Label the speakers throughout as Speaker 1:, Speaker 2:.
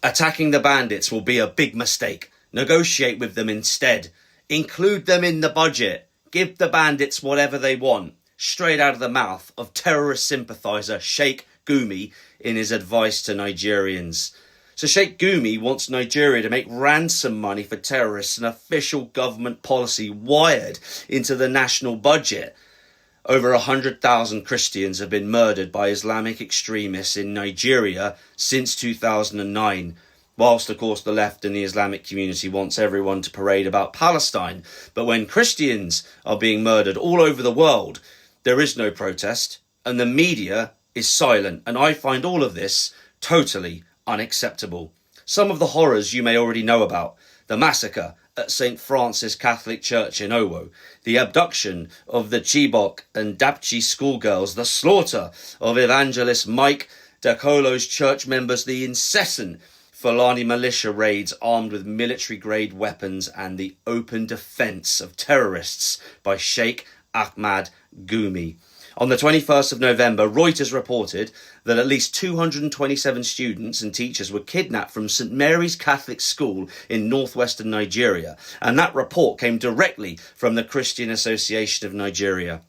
Speaker 1: Attacking the bandits will be a big mistake. Negotiate with them instead. Include them in the budget. Give the bandits whatever they want. Straight out of the mouth of terrorist sympathiser Sheikh Gumi in his advice to Nigerians. So Sheikh Gumi wants Nigeria to make ransom money for terrorists, an official government policy wired into the national budget. Over 100,000 Christians have been murdered by Islamic extremists in Nigeria since 2009. Whilst, of course, the left and the Islamic community wants everyone to parade about Palestine. But when Christians are being murdered all over the world, there is no protest and the media is silent. And I find all of this totally unacceptable. Some of the horrors you may already know about. The massacre at St. Francis Catholic Church in Owo, the abduction of the Chibok and Dapchi schoolgirls, the slaughter of evangelist Mike Dakolo's church members, the incessant Fulani militia raids armed with military-grade weapons, and the open defence of terrorists by Sheikh Ahmad Gumi. On the 21st of November, Reuters reported that at least 227 students and teachers were kidnapped from St. Mary's Catholic School in northwestern Nigeria, and that report came directly from the Christian Association of Nigeria.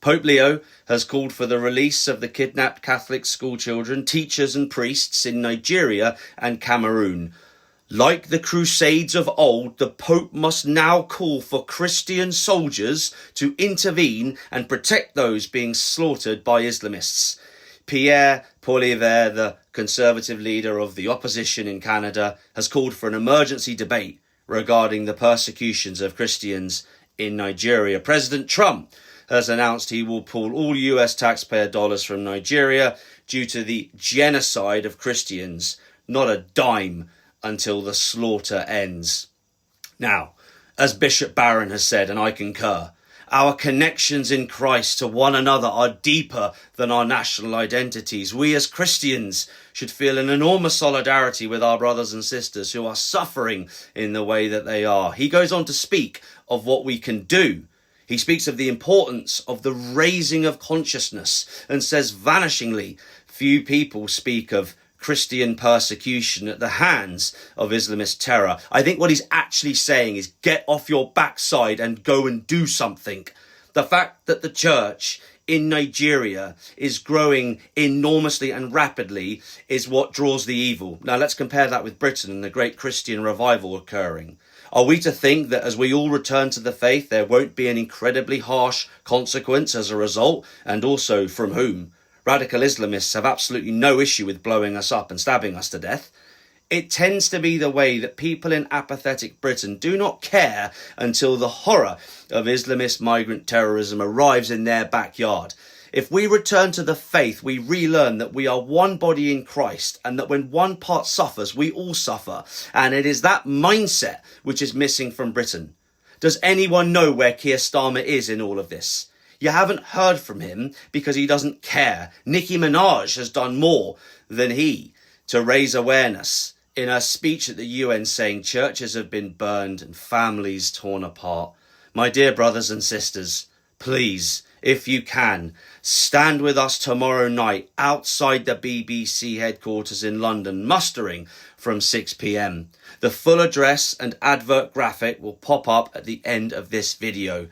Speaker 1: Pope Leo has called for the release of the kidnapped Catholic school children, teachers and priests in Nigeria and Cameroon. Like the Crusades of old, the Pope must now call for Christian soldiers to intervene and protect those being slaughtered by Islamists. Pierre Poilievre, the Conservative leader of the opposition in Canada, has called for an emergency debate regarding the persecutions of Christians in Nigeria. President Trump has announced he will pull all US taxpayer dollars from Nigeria due to the genocide of Christians. Not a dime until the slaughter ends. Now, as Bishop Barron has said, and I concur, our connections in Christ to one another are deeper than our national identities. We as Christians should feel an enormous solidarity with our brothers and sisters who are suffering in the way that they are. He goes on to speak of what we can do. He speaks of the importance of the raising of consciousness and says vanishingly few people speak of Christian persecution at the hands of Islamist terror. I think what he's actually saying is get off your backside and go and do something. The fact that the church in Nigeria is growing enormously and rapidly is what draws the evil. Now let's compare that with Britain and the great Christian revival occurring. Are we to think that as we all return to the faith, there won't be an incredibly harsh consequence as a result, and also from whom? Radical Islamists have absolutely no issue with blowing us up and stabbing us to death. It tends to be the way that people in apathetic Britain do not care until the horror of Islamist migrant terrorism arrives in their backyard. If we return to the faith, we relearn that we are one body in Christ and that when one part suffers, we all suffer. And it is that mindset which is missing from Britain. Does anyone know where Keir Starmer is in all of this? You haven't heard from him because he doesn't care. Nicki Minaj has done more than he to raise awareness in her speech at the UN, saying churches have been burned and families torn apart. My dear brothers and sisters, please, if you can, stand with us tomorrow night outside the BBC headquarters in London, mustering from 6 p.m. The full address and advert graphic will pop up at the end of this video.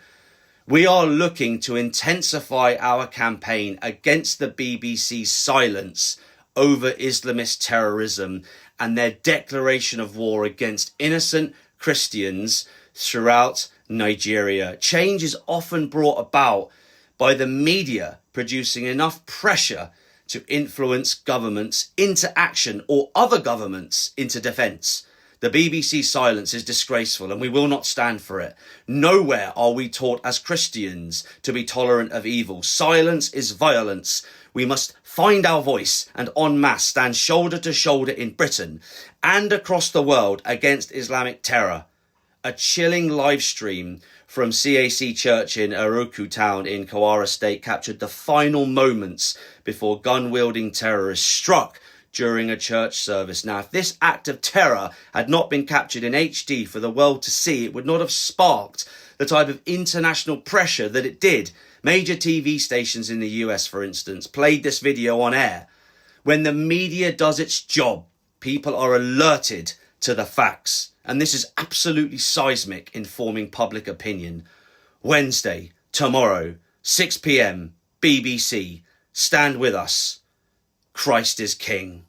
Speaker 1: We are looking to intensify our campaign against the BBC's silence over Islamist terrorism and their declaration of war against innocent Christians throughout Nigeria. Change is often brought about by the media producing enough pressure to influence governments into action or other governments into defence. The BBC's silence is disgraceful and we will not stand for it. Nowhere are we taught as Christians to be tolerant of evil. Silence is violence. We must find our voice and en masse stand shoulder to shoulder in Britain and across the world against Islamic terror. A chilling live stream from CAC Church in Aroku town in Kwara State captured the final moments before gun-wielding terrorists struck during a church service. Now, if this act of terror had not been captured in HD for the world to see, it would not have sparked the type of international pressure that it did. Major TV stations in the US, for instance, played this video on air. When the media does its job, People are alerted to the facts, and this is absolutely seismic in forming public opinion. Wednesday, tomorrow, 6 p.m, BBC. Stand with us. Christ is King.